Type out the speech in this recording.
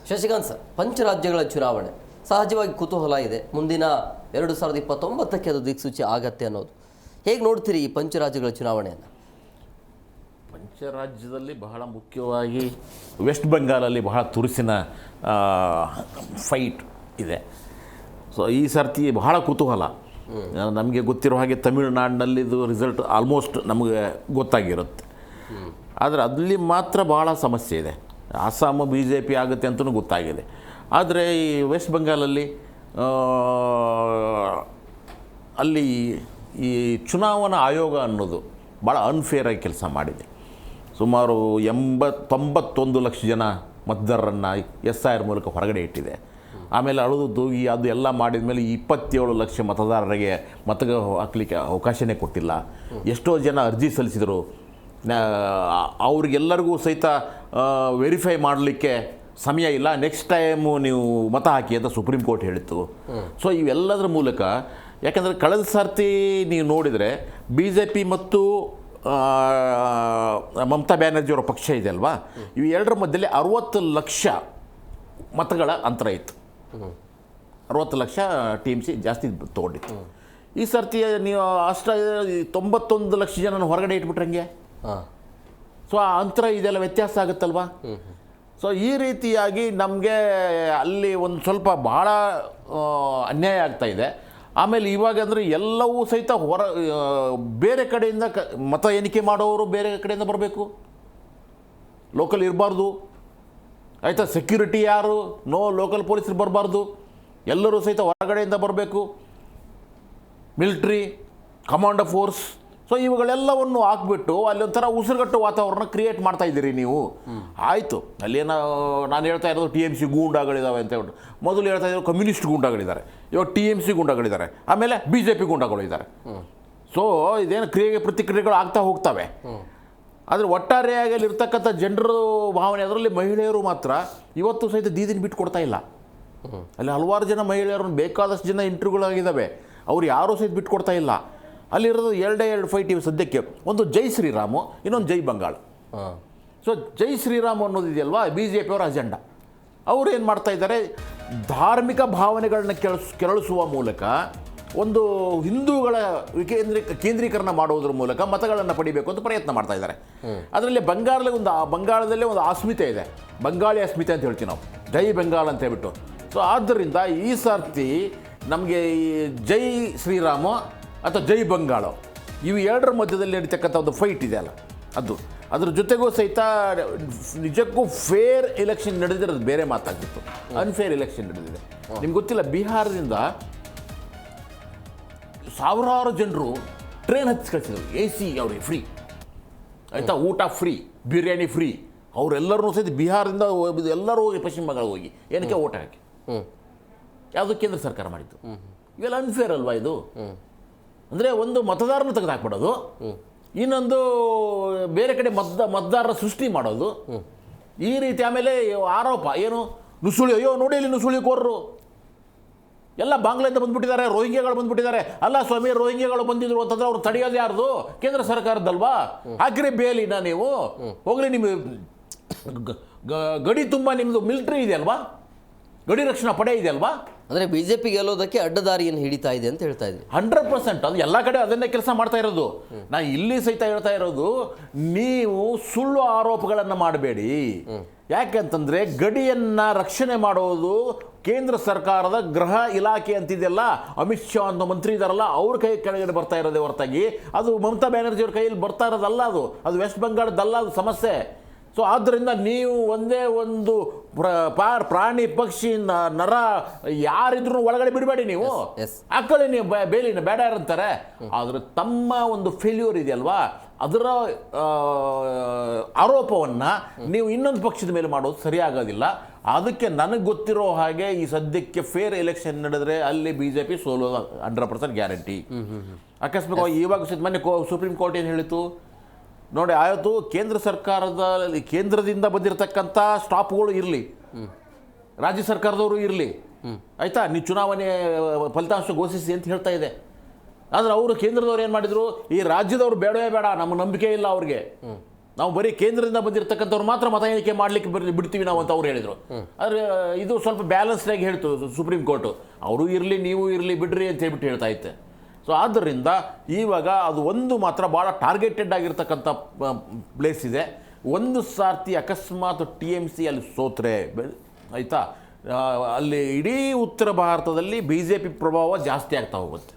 Shashikant sir, ಪಂಚರಾಜ್ಯಗಳ ಚುನಾವಣೆ ಸಹಜವಾಗಿ ಕುತೂಹಲ ಇದೆ. ಮುಂದಿನ 2029ಕ್ಕೆ ಅದು ದಿಕ್ಸೂಚಿ ಆಗತ್ತೆ ಅನ್ನೋದು. ಹೇಗೆ ನೋಡ್ತೀರಿ ಈ ಪಂಚರಾಜ್ಯಗಳ ಚುನಾವಣೆಯನ್ನು? ಪಂಚರಾಜ್ಯದಲ್ಲಿ ಬಹಳ ಮುಖ್ಯವಾಗಿ ವೆಸ್ಟ್ ಬೆಂಗಾಲಲ್ಲಿ ಬಹಳ ತುರುಸಿನ ಫೈಟ್ ಇದೆ. ಸೊ ಈ ಸರ್ತಿ ಬಹಳ ಕುತೂಹಲ. ನಮಗೆ ಗೊತ್ತಿರೋ ಹಾಗೆ ತಮಿಳುನಾಡಿನಲ್ಲಿದು ರಿಸಲ್ಟ್ ಆಲ್ಮೋಸ್ಟ್ ನಮಗೆ ಗೊತ್ತಾಗಿರುತ್ತೆ. ಆದರೆ ಅಲ್ಲಿ ಮಾತ್ರ ಭಾಳ ಸಮಸ್ಯೆ ಇದೆ. ಅಸ್ಸಾಂ BJP ಆಗುತ್ತೆ ಅಂತಲೂ ಗೊತ್ತಾಗಿದೆ. ಆದರೆ ಈ ವೆಸ್ಟ್ ಬೆಂಗಾಲಲ್ಲಿ ಅಲ್ಲಿ ಈ ಚುನಾವಣಾ ಆಯೋಗ ಅನ್ನೋದು ಭಾಳ ಅನ್ಫೇರಾಗಿ ಕೆಲಸ ಮಾಡಿದೆ. ಸುಮಾರು 91 ಲಕ್ಷ ಜನ ಮತದಾರರನ್ನು SIR ಮೂಲಕ ಹೊರಗಡೆ ಇಟ್ಟಿದೆ. ಆಮೇಲೆ ಅಳದು ತೂಗಿ ಅದು ಎಲ್ಲ ಮಾಡಿದ ಮೇಲೆ 27 ಲಕ್ಷ ಮತದಾರರಿಗೆ ಮತ ಹಾಕಲಿಕ್ಕೆ ಅವಕಾಶನೇ ಕೊಟ್ಟಿಲ್ಲ. ಎಷ್ಟೋ ಜನ ಅರ್ಜಿ ಸಲ್ಲಿಸಿದರು, ಅವ್ರಿಗೆಲ್ಲರಿಗೂ ಸಹಿತ ವೆರಿಫೈ ಮಾಡಲಿಕ್ಕೆ ಸಮಯ ಇಲ್ಲ, ನೆಕ್ಸ್ಟ್ ಟೈಮು ನೀವು ಮತ ಹಾಕಿ ಅಂತ ಸುಪ್ರೀಂ ಕೋರ್ಟ್ ಹೇಳಿತ್ತು. ಸೊ ಇವೆಲ್ಲದರ ಮೂಲಕ, ಯಾಕಂದರೆ ಕಳೆದ ಸರ್ತಿ ನೀವು ನೋಡಿದರೆ BJP ಮತ್ತು ಮಮತಾ ಬ್ಯಾನರ್ಜಿಯವರ ಪಕ್ಷ ಇದೆ ಅಲ್ವಾ, ಇವು ಎರಡರ ಮಧ್ಯದಲ್ಲಿ 60 ಲಕ್ಷ ಮತಗಳ ಅಂತರ ಇತ್ತು. 60 ಲಕ್ಷ TMC ಜಾಸ್ತಿ ತೊಗೊಂಡಿತ್ತು. ಈ ಸರ್ತಿ ನೀವು ಅಷ್ಟು 91 ಲಕ್ಷ ಜನ ಹೊರಗಡೆ ಇಟ್ಬಿಟ್ರಂಗೆ. ಸೊ ಆ ಅಂತರ ಇದೆಲ್ಲ ವ್ಯತ್ಯಾಸ ಆಗುತ್ತಲ್ವಾ. ಸೊ ಈ ರೀತಿಯಾಗಿ ನಮಗೆ ಅಲ್ಲಿ ಒಂದು ಸ್ವಲ್ಪ ಭಾಳ ಅನ್ಯಾಯ ಆಗ್ತಾಯಿದೆ. ಆಮೇಲೆ ಇವಾಗ ಅಂದರೆ ಎಲ್ಲವೂ ಸಹಿತ ಬೇರೆ ಕಡೆಯಿಂದ ಮತ ಎಣಿಕೆ ಮಾಡೋರು ಬೇರೆ ಕಡೆಯಿಂದ ಬರಬೇಕು, ಲೋಕಲ್ ಇರಬಾರ್ದು ಆಯಿತಾ. ಸೆಕ್ಯೂರಿಟಿ ಯಾರು, ಲೋಕಲ್ ಪೊಲೀಸರು ಬರಬಾರ್ದು, ಎಲ್ಲರೂ ಸಹಿತ ಹೊರಗಡೆಯಿಂದ ಬರಬೇಕು, ಮಿಲಿಟ್ರಿ, ಕಮಾಂಡೋ ಫೋರ್ಸ್. ಸೊ ಇವುಗಳೆಲ್ಲವನ್ನು ಹಾಕ್ಬಿಟ್ಟು ಅಲ್ಲಿ ಒಂಥರ ಉಸಿರುಗಟ್ಟು ವಾತಾವರಣ ಕ್ರಿಯೇಟ್ ಮಾಡ್ತಾ ಇದ್ದೀರಿ ನೀವು. ಆಯಿತು, ಅಲ್ಲೇನೋ ನಾನು ಹೇಳ್ತಾ ಇರೋದು TMC ಗೂಂಡಾಗಳಿದ್ದಾವೆ ಅಂತ ಹೇಳ್ಬಿಟ್ಟು. ಮೊದಲು ಹೇಳ್ತಾ ಇದ್ರು ಕಮ್ಯುನಿಸ್ಟ್ ಗೂಂಡಾಗಳಿದ್ದಾರೆ, ಇವಾಗ TMC ಗೂಂಡಾಗಳಿದ್ದಾರೆ, ಆಮೇಲೆ BJP ಗೂಂಡಾಗಳಿದ್ದಾರೆ. ಸೊ ಇದೇನು ಪ್ರತಿಕ್ರಿಯೆಗಳು ಆಗ್ತಾ ಹೋಗ್ತವೆ. ಆದರೆ ಒಟ್ಟಾರೆಯಾಗಿ ಅಲ್ಲಿರ್ತಕ್ಕಂಥ ಜನರ ಭಾವನೆ, ಅದರಲ್ಲಿ ಮಹಿಳೆಯರು ಮಾತ್ರ ಇವತ್ತು ಸಹಿತ ದೀದಿನ ಬಿಟ್ಟು ಕೊಡ್ತಾ ಇಲ್ಲ. ಅಲ್ಲಿ ಹಲವಾರು ಜನ ಮಹಿಳೆಯರನ್ನು ಬೇಕಾದಷ್ಟು ಜನ ಇಂಟರ್ವ್ಯೂಗಳಾಗಿದ್ದಾವೆ, ಅವ್ರು ಯಾರೂ ಸಹಿತ ಬಿಟ್ಟು ಕೊಡ್ತಾ ಇಲ್ಲ. ಅಲ್ಲಿರೋದು ಎರಡೇ ಫೈಟ್ ಇವೆ ಸದ್ಯಕ್ಕೆ. ಒಂದು ಜೈ ಶ್ರೀರಾಮು, ಇನ್ನೊಂದು ಜೈ ಬಂಗಾಳ. ಸೊ ಜೈ ಶ್ರೀರಾಮ್ ಅನ್ನೋದು ಇದೆಯಲ್ವಾ BJP ಅವರ ಅಜೆಂಡಾ. ಅವರು ಏನು ಮಾಡ್ತಾ ಇದ್ದಾರೆ, ಧಾರ್ಮಿಕ ಭಾವನೆಗಳನ್ನ ಕೆರಳಿಸುವ ಮೂಲಕ ಒಂದು ಹಿಂದೂಗಳ ಕೇಂದ್ರೀಕರಣ ಮಾಡುವುದರ ಮೂಲಕ ಮತಗಳನ್ನು ಪಡಿಬೇಕು ಅಂತ ಪ್ರಯತ್ನ ಮಾಡ್ತಾ ಇದ್ದಾರೆ. ಅದರಲ್ಲಿ ಬಂಗಾಳದಲ್ಲೇ ಒಂದು ಅಸ್ಮಿತೆ ಇದೆ, ಬಂಗಾಳಿ ಅಸ್ಮಿತೆ ಅಂತ ಹೇಳ್ತೀವಿ ನಾವು, ಜೈ ಬೆಂಗಾಲ್ ಅಂತ ಹೇಳ್ಬಿಟ್ಟು. ಸೊ ಆದ್ದರಿಂದ ಈ ಸರ್ತಿ ನಮಗೆ ಈ ಜೈ ಶ್ರೀರಾಮ ಅಥವಾ ಜೈ ಬಂಗಾಳ ಇವು ಎರಡರ ಮಧ್ಯದಲ್ಲಿ ನಡೀತಕ್ಕಂಥ ಒಂದು ಫೈಟ್ ಇದೆಯಲ್ಲ, ಅದ್ರ ಜೊತೆಗೂ ಸಹಿತ ನಿಜಕ್ಕೂ ಫೇರ್ ಎಲೆಕ್ಷನ್ ನಡೆದಿರೋದು ಬೇರೆ ಮಾತಾಗ್ತಿತ್ತು. ಅನ್ಫೇರ್ ಎಲೆಕ್ಷನ್ ನಡೆದಿದೆ. ನಿಮ್ಗೆ ಗೊತ್ತಿಲ್ಲ, ಬಿಹಾರದಿಂದ ಸಾವಿರಾರು ಜನರು ಟ್ರೈನ್ ಹಚ್ಚಿ ಕಳಿಸಿದ್ರು, AC ಅವ್ರಿಗೆ ಫ್ರೀ ಆಯಿತಾ, ಊಟ ಫ್ರೀ, ಬಿರಿಯಾನಿ ಫ್ರೀ. ಅವರೆಲ್ಲರೂ ಸಹಿತ ಬಿಹಾರದಿಂದ ಎಲ್ಲರೂ ಹೋಗಿ ಪಶ್ಚಿಮ ಬಂಗಾಳ ಹೋಗಿ ಏನಕ್ಕೆ ಓಟ್ ಹಾಕಿ, ಯಾವುದು ಕೇಂದ್ರ ಸರ್ಕಾರ ಮಾಡಿತ್ತು. ಇವೆಲ್ಲ ಅನ್ಫೇರ್ ಅಲ್ವಾ ಇದು? ಅಂದರೆ ಒಂದು ಮತದಾರನ ತೆಗೆದು ಹಾಕ್ಬಿಡೋದು, ಇನ್ನೊಂದು ಬೇರೆ ಕಡೆ ಮತದಾರರ ಸೃಷ್ಟಿ ಮಾಡೋದು ಈ ರೀತಿ. ಆಮೇಲೆ ಆರೋಪ ಏನು, ನುಸುಳಿ, ಅಯ್ಯೋ ನೋಡಿ ಇಲ್ಲಿ ನುಸುಳಿ ಕೋರರು ಎಲ್ಲ ಬಾಂಗ್ಲಾದಿಂದ ಬಂದುಬಿಟ್ಟಿದ್ದಾರೆ, ರೋಹಿಂಗ್ಯಾಗಳು ಬಂದುಬಿಟ್ಟಿದ್ದಾರೆ. ಅಲ್ಲ ಸ್ವಾಮಿ, ರೋಹಿಂಗ್ಯಾಗಳು ಬಂದಿದ್ರು ಅಂತಂದ್ರೆ ಅವ್ರು ತಡೆಯೋದು ಯಾರ್ದು? ಕೇಂದ್ರ ಸರ್ಕಾರದಲ್ವಾ? ಹಾಕಿರಿ ಬೇಲಿನ ನೀವು, ಹೋಗ್ಲಿ. ನಿಮ್ಮ ಗಡಿ ತುಂಬ ನಿಮ್ಮದು ಮಿಲಿಟ್ರಿ ಇದೆ ಅಲ್ವಾ, ಗಡಿ ರಕ್ಷಣಾ ಪಡೆ ಇದೆ ಅಲ್ವಾ. ಅಂದರೆ BJP ಗೆಲ್ಲೋದಕ್ಕೆ ಅಡ್ಡದಾರಿಯನ್ನು ಹಿಡಿತಾ ಇದೆ ಅಂತ ಹೇಳ್ತಾ ಇದ್ದೀವಿ. 100% ಅದು ಎಲ್ಲ ಕಡೆ ಅದನ್ನೇ ಕೆಲಸ ಮಾಡ್ತಾ ಇರೋದು. ನಾನು ಇಲ್ಲಿ ಸಹಿತ ಹೇಳ್ತಾ ಇರೋದು, ನೀವು ಸುಳ್ಳು ಆರೋಪಗಳನ್ನು ಮಾಡಬೇಡಿ. ಯಾಕೆಂತಂದರೆ ಗಡಿಯನ್ನು ರಕ್ಷಣೆ ಮಾಡೋದು ಕೇಂದ್ರ ಸರ್ಕಾರದ ಗೃಹ ಇಲಾಖೆ ಅಂತಿದೆಯಲ್ಲ, ಅಮಿತ್ ಶಾ ಅಂತ ಮಂತ್ರಿ ಇದ್ದಾರಲ್ಲ, ಅವ್ರ ಕೈ ಕೆಳಗಡೆ ಬರ್ತಾ ಇರೋದೇ ಹೊರತಾಗಿ ಅದು ಮಮತಾ ಬ್ಯಾನರ್ಜಿಯವ್ರ ಕೈಯಲ್ಲಿ ಬರ್ತಾ ಇರೋದಲ್ಲ. ಅದು ವೆಸ್ಟ್ ಬೆಂಗಾಳದಲ್ಲ ಅದು ಸಮಸ್ಯೆ. ಸೊ ಆದ್ದರಿಂದ ನೀವು ಒಂದೇ ಒಂದು ಪ್ರಾಣಿ, ಪಕ್ಷಿ, ನರ ಯಾರಿದ್ರು ಒಳಗಡೆ ಬಿಡಬೇಡಿ. ನೀವು ಹಾಕೊಳ್ಳಿ, ನೀವು ಬೇಲಿನ ಬೇಡ ಇರಂತಾರೆ. ಆದರೆ ತಮ್ಮ ಒಂದು ಫೇಲ್ಯೂರ್ ಇದೆಯಲ್ವಾ, ಅದರ ಆರೋಪವನ್ನು ನೀವು ಇನ್ನೊಂದು ಪಕ್ಷದ ಮೇಲೆ ಮಾಡೋದು ಸರಿಯಾಗೋದಿಲ್ಲ. ಅದಕ್ಕೆ ನನಗೆ ಗೊತ್ತಿರೋ ಹಾಗೆ ಈ ಸದ್ಯಕ್ಕೆ ಫೇರ್ ಎಲೆಕ್ಷನ್ ನಡೆದರೆ ಅಲ್ಲಿ BJP ಸೋಲೋದು 100% ಗ್ಯಾರಂಟಿ. ಅಕಸ್ಮಾತ್ ಇವಾಗ ಮೊನ್ನೆ ಸುಪ್ರೀಂ ಕೋರ್ಟ್ ಏನು ಹೇಳಿತು ನೋಡಿ, ಆಯಿತು, ಕೇಂದ್ರದಿಂದ ಬಂದಿರತಕ್ಕಂಥ ಸ್ಟಾಪ್ಗಳು ಇರಲಿ, ರಾಜ್ಯ ಸರ್ಕಾರದವರು ಇರಲಿ, ಆಯಿತಾ, ನೀವು ಚುನಾವಣೆ ಫಲಿತಾಂಶ ಘೋಷಿಸಿ ಅಂತ ಹೇಳ್ತಾ ಇದೆ. ಆದರೆ ಅವರು ಕೇಂದ್ರದವ್ರು ಏನು ಮಾಡಿದರು, ಈ ರಾಜ್ಯದವ್ರು ಬೇಡವೇ ಬೇಡ, ನಮ್ಮ ನಂಬಿಕೆ ಇಲ್ಲ ಅವ್ರಿಗೆ, ನಾವು ಬರೀ ಕೇಂದ್ರದಿಂದ ಬಂದಿರತಕ್ಕಂಥವ್ರು ಮಾತ್ರ ಮತ ಎಣಿಕೆ ಮಾಡಲಿಕ್ಕೆ ಬಿಡ್ತೀವಿ ನಾವು ಅಂತ ಅವ್ರು ಹೇಳಿದರು. ಆದರೆ ಇದು ಸ್ವಲ್ಪ ಬ್ಯಾಲೆನ್ಸ್ಡ್ ಆಗಿ ಹೇಳ್ತು ಸುಪ್ರೀಂ ಕೋರ್ಟು, ಅವರು ಇರಲಿ ನೀವು ಇರಲಿ ಬಿಡ್ರಿ ಅಂತ ಹೇಳ್ಬಿಟ್ಟು ಹೇಳ್ತಾ ಇತ್ತೆ. ಸೊ ಆದ್ದರಿಂದ ಇವಾಗ ಅದು ಒಂದು ಮಾತ್ರ ಭಾಳ ಟಾರ್ಗೆಟೆಡ್ ಆಗಿರ್ತಕ್ಕಂಥ ಪ್ಲೇಸ್ ಇದೆ. ಒಂದು ಸಾರ್ತಿ ಅಕಸ್ಮಾತ್ TMC ಅಲ್ಲಿ ಸೋತ್ರೆ ಆಯಿತಾ, ಅಲ್ಲಿ ಇಡೀ ಉತ್ತರ ಭಾರತದಲ್ಲಿ BJP ಪ್ರಭಾವ ಜಾಸ್ತಿ ಆಗ್ತಾ ಹೋಗುತ್ತೆ.